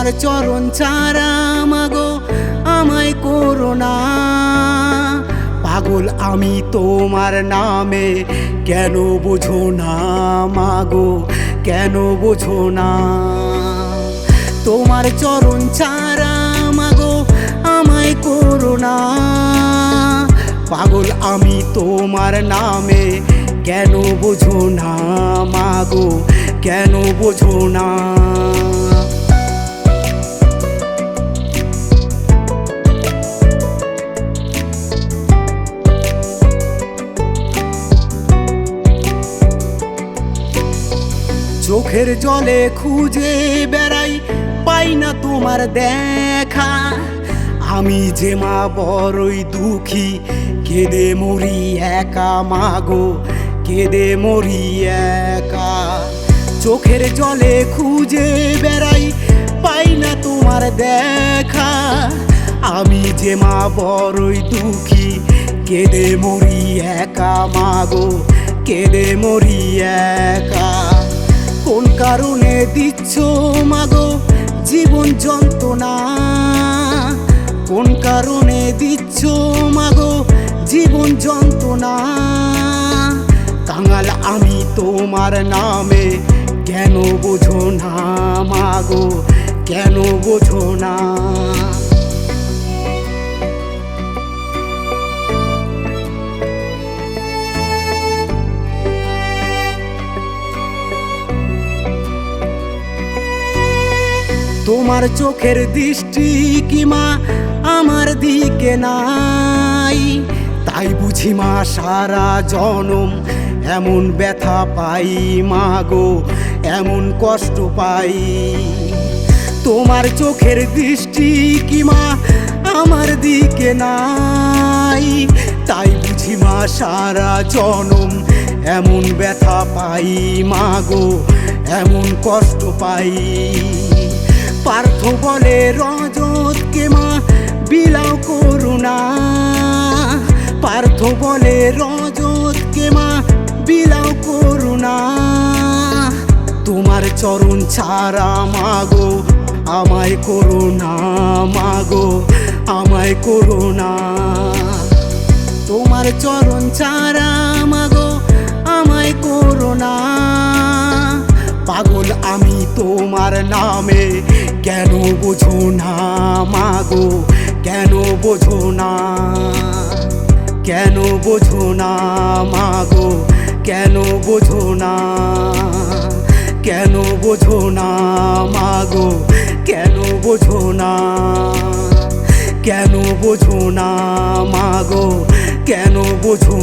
তোমার চরণ ছাড়া মাগো আমায় করো না পাগল আমি তোমার নামে কেন বোঝো না মাগো কেন বোঝো না তোমার চরণ ছাড়া মাগো আমায় করো না পাগল আমি তোমার নামে কেন বোঝো না মাগো কেন বোঝো না চোখের জলে খুঁজে বেড়াই পাই না তোমার দেখা আমি যে মা বড়ই দুঃখী কেঁদে মরি একা মাগো কেঁদে মরি একা চোখের জলে খুঁজে বেড়াই পাই না তোমার দেখা আমি যে মা বড়ই দুঃখী কেঁদে মরি একা মাগো কেঁদে মরি একা কোন কারণে দিচ্ছ মাগো জীবন যন্ত্রণা কোন কারণে দিচ্ছ মাগো জীবন যন্ত্রণা কাঙাল আমি তোমার নামে কেন বোঝো না মাগো কেন বোঝো না তোমার চোখের দৃষ্টি কি মা আমার দিকে নাই তাই বুঝি মা সারা জনম এমন ব্যথা পাই মাগো এমন কষ্ট পাই তোমার চোখের দৃষ্টি কি মা আমার দিকে নাই তাই বুঝি মা সারা জনম এমন ব্যথা পাই মাগো এমন কষ্ট পাই পার্থ বলে রজতকে মা বিলাও করুণা পার্থ বলে রজতকে মা বিলাও করুণা তোমার চরণ ছাড়া মাগো আমায় করুণা মাগো আমায় করুণা তোমার চরণ ছাড়া মাগো আমায় করুণা পাগল আমি তোমার নামে কেন বোঝো না মাগো কেন বোঝো না কেন বোঝো না মাগো কেন বোঝো না কেন বোঝো না মাগো কেন বোঝো না কেন বোঝো না মাগো কেন বোঝো